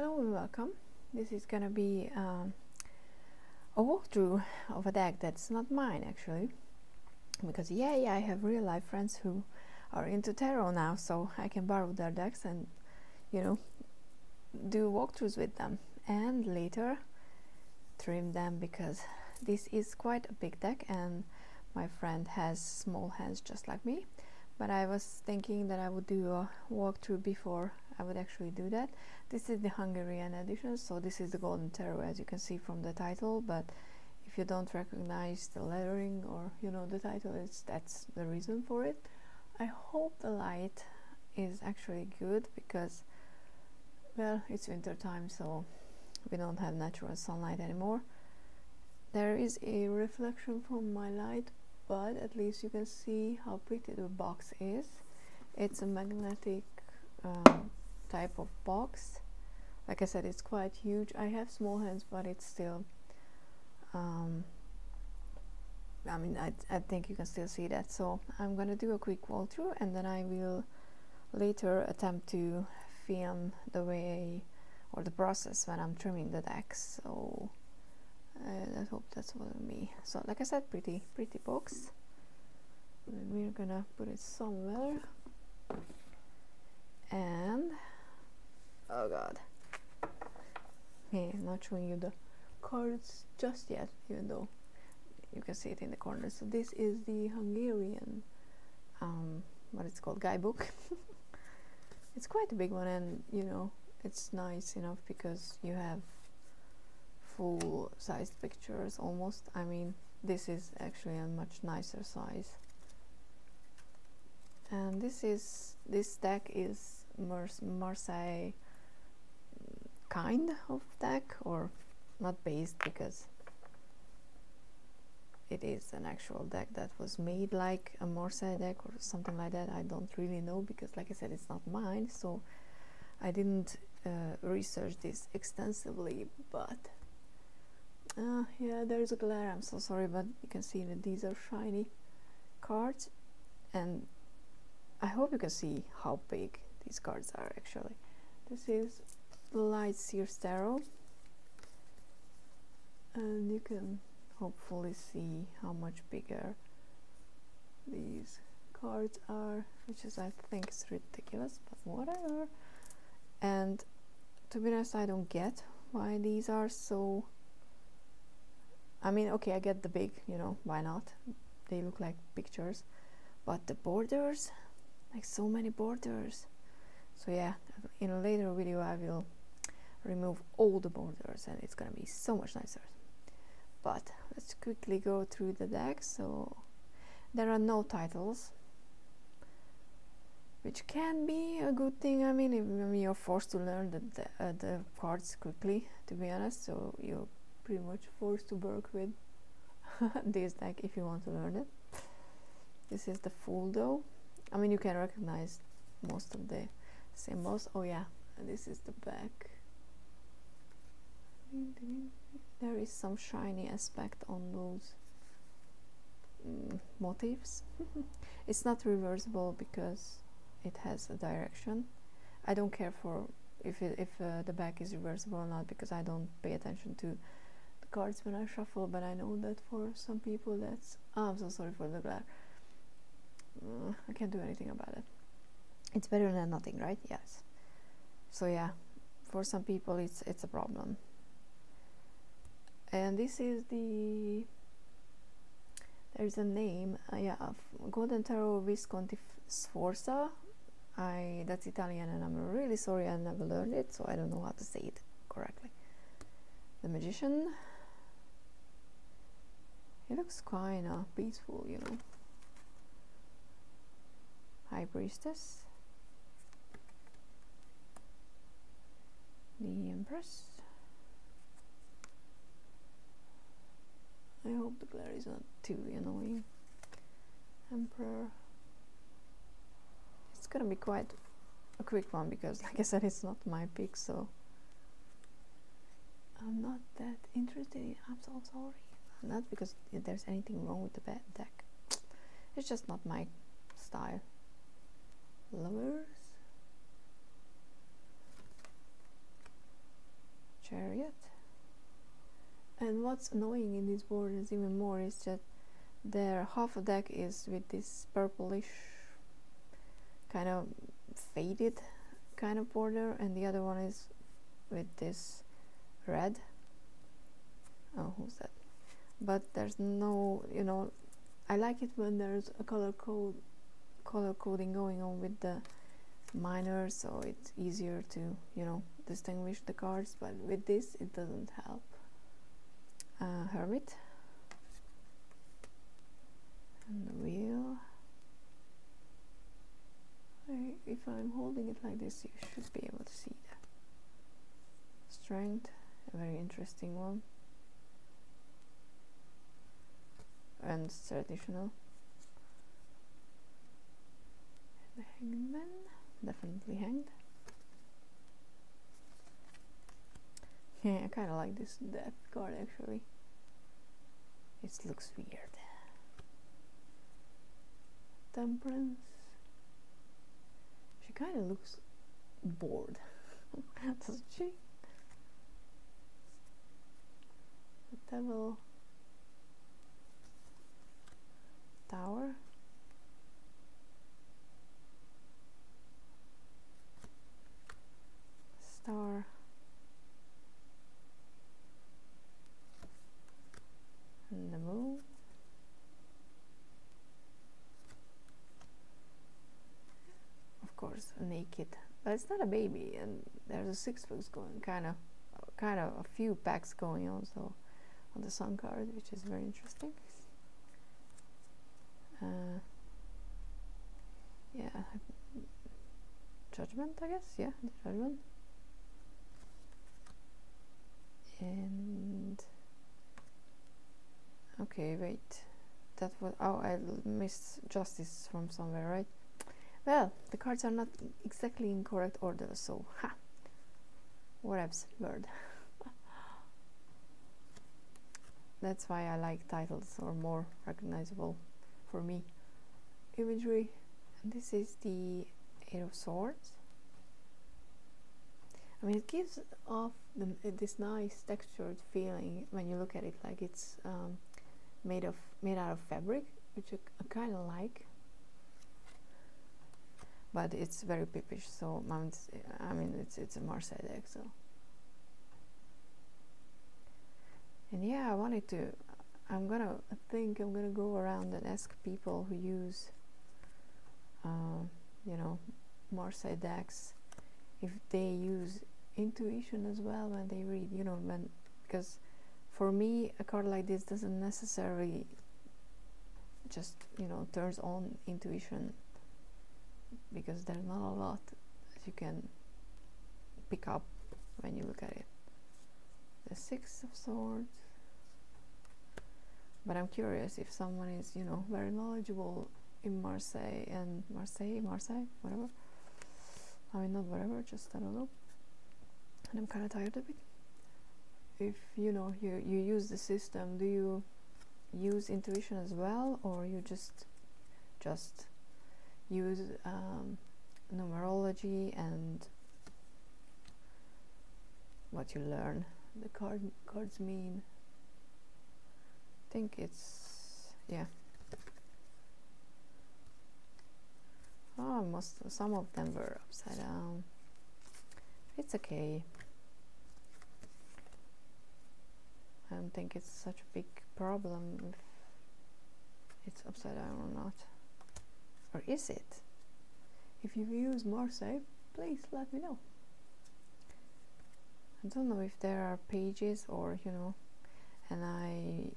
Hello and welcome. This is gonna be a walkthrough of a deck that's not mine actually, because yay, I have real life friends who are into tarot now, so I can borrow their decks and, you know, do walkthroughs with them and later trim them, because this is quite a big deck and my friend has small hands just like me. But I was thinking that I would do a walkthrough before I would actually do that. This is the Hungarian edition, so this is the Golden Tarot, as you can see from the title. But if you don't recognize the lettering or the title, that's the reason for it. I hope the light is actually good, because well, it's winter time, so we don't have natural sunlight anymore. There is a reflection from my light, but at least you can see how pretty the box is. It's a magnetic type of box. Like I said, it's quite huge. I have small hands, but it's still I mean, I think you can still see that. So I'm gonna do a quick walkthrough and then I will later attempt to film the way or the process when I'm trimming the deck. So I hope that's what me. So like I said, pretty box. And we're gonna put it somewhere. And oh god, hey, I'm not showing you the cards just yet, even though you can see it in the corner. So this is the Hungarian what it's called, guidebook. It's quite a big one, and it's nice enough because you have full-sized pictures almost. I mean, this is actually a much nicer size. And this deck is Marseille kind of deck, or not based, because it is an actual deck that was made like a Marseille deck or something like that. I don't really know, because like I said, it's not mine, so I didn't research this extensively. But yeah, there's a glare, I'm so sorry, but you can see that these are shiny cards, and I hope you can see how big these cards are actually. This is the Light Sears Tarot, and you can hopefully see how much bigger these cards are, which is, I think, is ridiculous, but whatever. And to be honest, I don't get why these are so, I mean, okay, I get the big, why not, they look like pictures, but the borders, like so many borders. So yeah, in a later video I will remove all the borders and it's gonna be so much nicer. But let's quickly go through the deck. So there are no titles, which can be a good thing. I mean, if you're forced to learn the cards quickly, to be honest, so you're pretty much forced to work with this deck if you want to learn it. This is the full though. I mean, you can recognize most of the symbols. Oh yeah, and this is the back. There is some shiny aspect on those motifs. It's not reversible because it has a direction. I don't care for if the back is reversible or not, because I don't pay attention to the cards when I shuffle. But I know that for some people that's I'm so sorry for the glare. I can't do anything about it. It's better than nothing, right? Yes. So yeah, for some people it's a problem. And this is there's a name, yeah, of Golden Tarot Visconti Sforza. That's Italian, and I'm really sorry, I never learned it, so I don't know how to say it correctly. The Magician. He looks kinda peaceful, High Priestess. The Empress. I hope the glare is not too annoying. Emperor. It's gonna be quite a quick one because, like I said, it's not my pick, so I'm not that interested in. I'm so sorry. Not because there's anything wrong with the deck. It's just not my style. Lovers. Chariot. And what's annoying in these borders even more is that their half a deck is with this purplish kind of faded kind of border, and the other one is with this red. Oh, who's that? But there's no, you know, I like it when there's a color coding going on with the minors, so it's easier to, you know, distinguish the cards, but with this it doesn't help. Hermit and the Wheel. If I'm holding it like this, you should be able to see that. Strength, a very interesting one, and traditional. The Hangman, definitely hanged. Yeah, I kind of like this death card actually. It looks weird. Temperance. She kind of looks bored, doesn't she? The Devil. Tower. Star. And the Moon. Of course, naked, but it's not a baby, and there's a 6 books going, kind of a few packs going on, so on the Sun card, which is very interesting. Yeah, Judgment, I guess. Yeah, Judgment. And okay, wait, that was, oh, I missed Justice from somewhere, right? Well, the cards are not exactly in correct order, so ha, whatevs, bird. That's why I like titles, or more recognizable for me imagery. And this is the 8 of Swords. I mean, it gives off this nice textured feeling when you look at it, like it's made out of fabric, which I kind of like. But it's very pippish, so I mean it's a Marseille deck, so. And yeah, I think I'm gonna go around and ask people who use, you know, Marseille decks, if they use intuition as well when they read, you know, because for me a card like this doesn't necessarily just, you know, turns on intuition, because there's not a lot that you can pick up when you look at it. The 6 of Swords. But I'm curious if someone is, you know, very knowledgeable in Marseille, whatever. I mean, not whatever, just I don't know. And I'm kind of tired of it. If, you know, you use the system, do you use intuition as well, or you just use numerology and what you learn the cards mean? I think it's, yeah. Oh, some of them were upside down. It's okay. I don't think it's such a big problem if it's upside down or not. Or is it? If you use Marseille, please let me know. I don't know if there are pages, or, you know, and I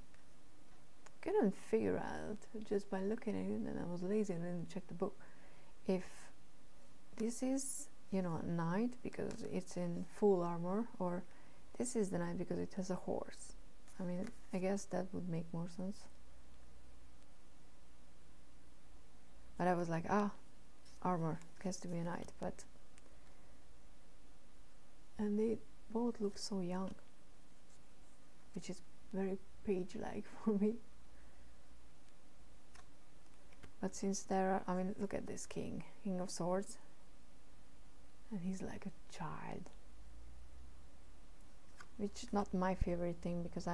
couldn't figure out just by looking at it, and I was lazy and didn't check the book, if this is, you know, a knight because it's in full armor, or this is the knight because it has a horse. I mean, I guess that would make more sense. But I was like, armor has to be a knight, but, and they both look so young, which is very page-like for me. But since there are, I mean, look at this King of Swords, and he's like a child. which is not my favorite thing, because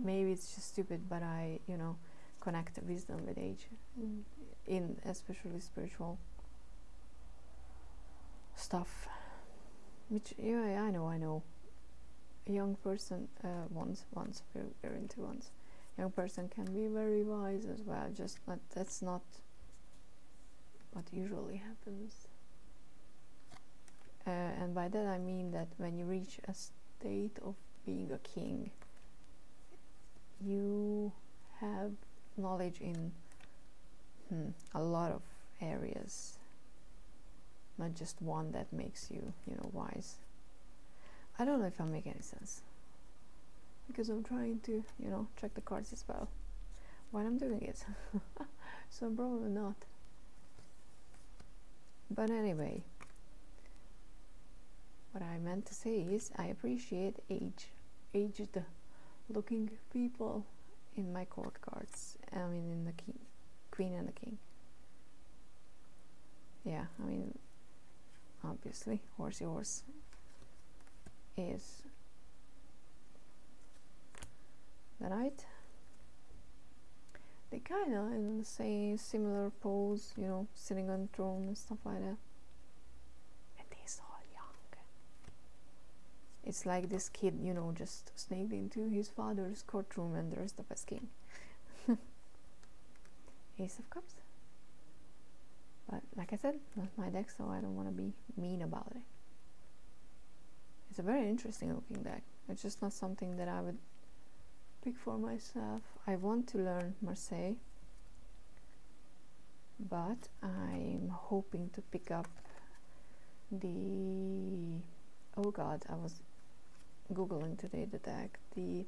maybe it's just stupid, but I, you know, connect wisdom with age, in especially spiritual stuff, which, yeah, I know. A young person, once we're into once, young person can be very wise as well, just not, that's not what usually happens. And by that I mean that when you reach a state of being a king, you have knowledge in a lot of areas, not just one that makes you, you know, wise. I don't know if I make any sense, because I'm trying to, you know, check the cards as well while I'm doing it. So probably not. But anyway, what I meant to say is I appreciate aged looking people in my court cards. I mean, in the Queen and the King. Yeah, I mean, obviously, horsey horse is the Knight. They kind of in the same similar pose, you know, sitting on a throne and stuff like that. And they're so young. It's like this kid, you know, just sneaked into his father's courtroom and dressed up as king. Ace of Cups. But like I said, not my deck, so I don't want to be mean about it. It's a very interesting looking deck. It's just not something that I would pick for myself. I want to learn Marseille, but I'm hoping to pick up the, oh god, I was googling today the deck, the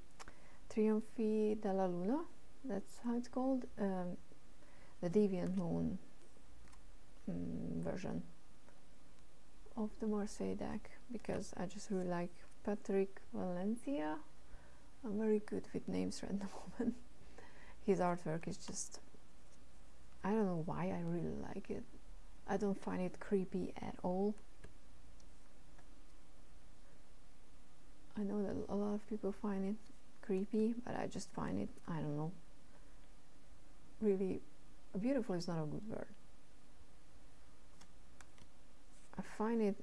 Trionfi della Luna, that's how it's called, the Deviant Moon version of the Marseille deck, because I just really like Patrick Valencia. I'm very good with names right at the moment. His artwork is just, I don't know why I really like it. I don't find it creepy at all. I know that a lot of people find it creepy, but I just find it, I don't know, really, beautiful is not a good word. I find it,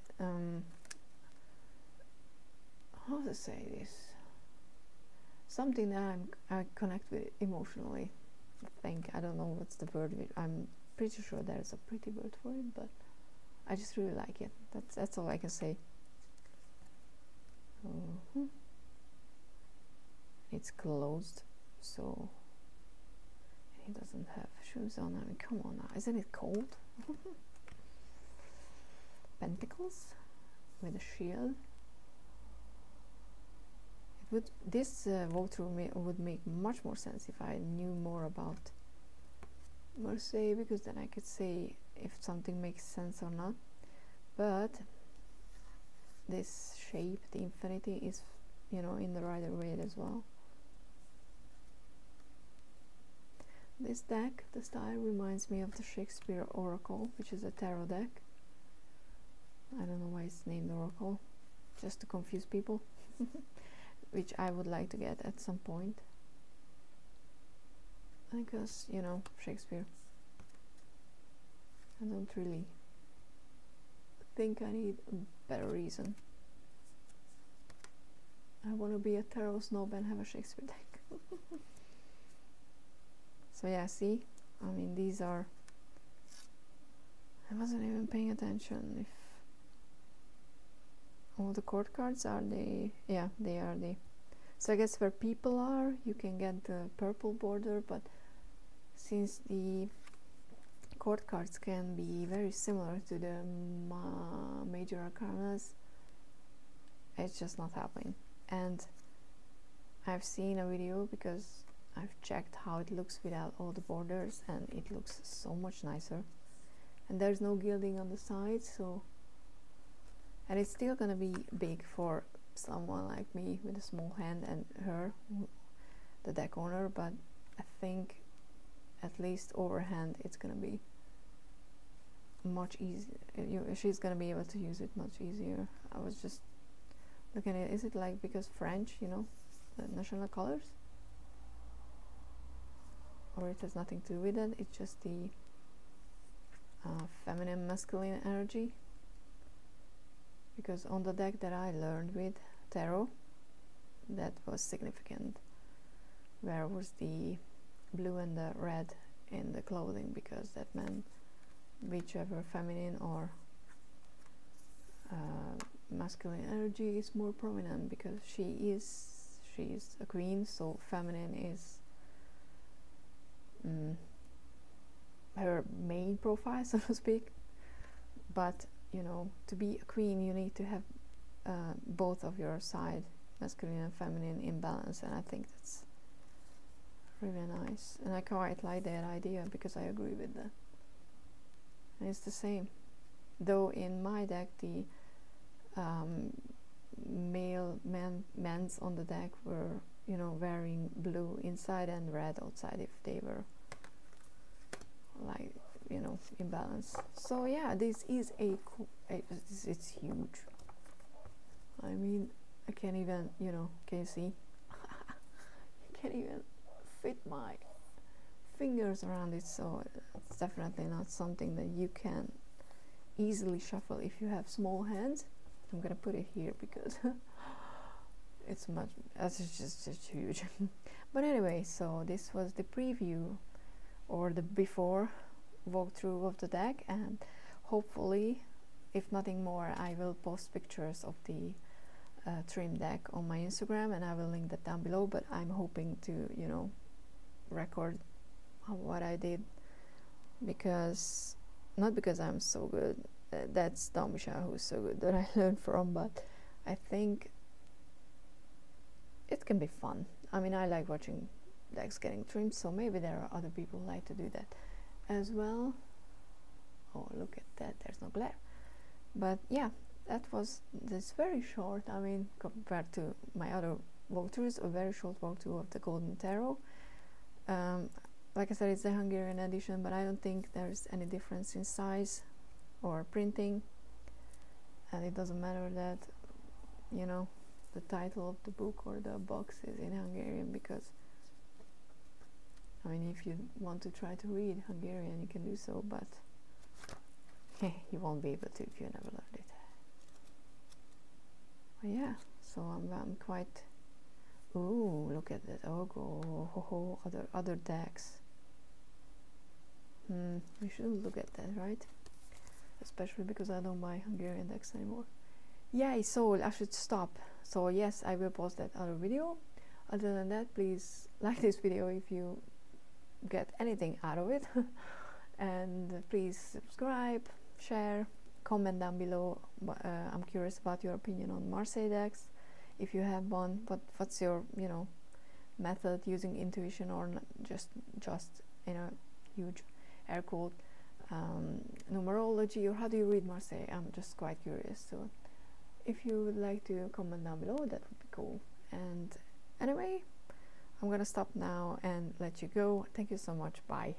how to say this? Something that I connect with emotionally. I don't know what's the word. I'm pretty sure there's a pretty word for it, but I just really like it. That's all I can say. It's closed, so he doesn't have shoes on. I mean, come on now, isn't it cold? Pentacles with a shield. This walkthrough would make much more sense if I knew more about Marseille, because then I could say if something makes sense or not. But this shape, the infinity, is, you know, in the Rider-Waite as well. This deck, the style reminds me of the Shakespeare Oracle, which is a tarot deck. I don't know why it's named Oracle, just to confuse people. Which I would like to get at some point, because, you know, Shakespeare. I don't really think I need a better reason. I want to be a tarot snob and have a Shakespeare deck. So yeah, see, I mean, these are, I wasn't even paying attention if all the court cards are the, yeah, they are the, so I guess where people are, you can get the purple border, but since the court cards can be very similar to the major arcanas, it's just not happening. And I've seen a video, because I've checked how it looks without all the borders, and it looks so much nicer. And there's no gilding on the sides, so, and it's still gonna be big for someone like me with a small hand, and her, the deck owner, but I think at least overhand it's gonna be much easier. She's gonna be able to use it much easier. I was just Look at it. Is it like because French, you know, the national colors? Or it has nothing to do with it? It's just the feminine, masculine energy. Because on the deck that I learned with tarot, that was significant. Where was the blue and the red in the clothing? Because that meant whichever feminine or masculine energy is more prominent, because she's a queen, so feminine is her main profile, so to speak. But you know, to be a queen you need to have both of your side, masculine and feminine, in balance, and I think that's really nice, and I quite like that idea because I agree with that. And it's the same, though in my deck the men's on the deck were, you know, wearing blue inside and red outside if they were like, you know, in balance. So yeah, this is it's huge. I mean, I can't even, you know, can you see? You can't even fit my fingers around it, so it's definitely not something that you can easily shuffle if you have small hands. I'm gonna put it here because it's just huge. But anyway, so this was the preview or the before walkthrough of the deck, and hopefully, if nothing more, I will post pictures of the trim deck on my Instagram, and I will link that down below. But I'm hoping to, you know, record what I did, because not because I'm so good, that's Domisha who's so good that I learned from, but I think it can be fun. I mean, I like watching decks getting trimmed, so maybe there are other people who like to do that as well. Oh, look at that, there's no glare. But yeah, that was this very short, I mean, compared to my other walkthroughs, a very short walkthrough of the Golden Tarot. Like I said, it's the Hungarian edition, but I don't think there's any difference in size or printing, and it doesn't matter that, you know, the title of the book or the box is in Hungarian, because I mean, if you want to try to read Hungarian, you can do so, but you won't be able to if you never learned it. But yeah, so I'm quite. Ooh, look at that! Oh, other decks. We shouldn't look at that, right? Especially because I don't buy Hungarian decks anymore. Yay, so I should stop. So yes, I will post that other video. Other than that, please like this video if you get anything out of it. And please subscribe, share, comment down below. I'm curious about your opinion on Marseille decks. If you have one, what's your, you know, method using intuition or just you know, huge air quote numerology, or how do you read Marseille? I'm just quite curious. So if you would like to comment down below, that would be cool. And anyway, I'm gonna stop now and let you go. Thank you so much. Bye.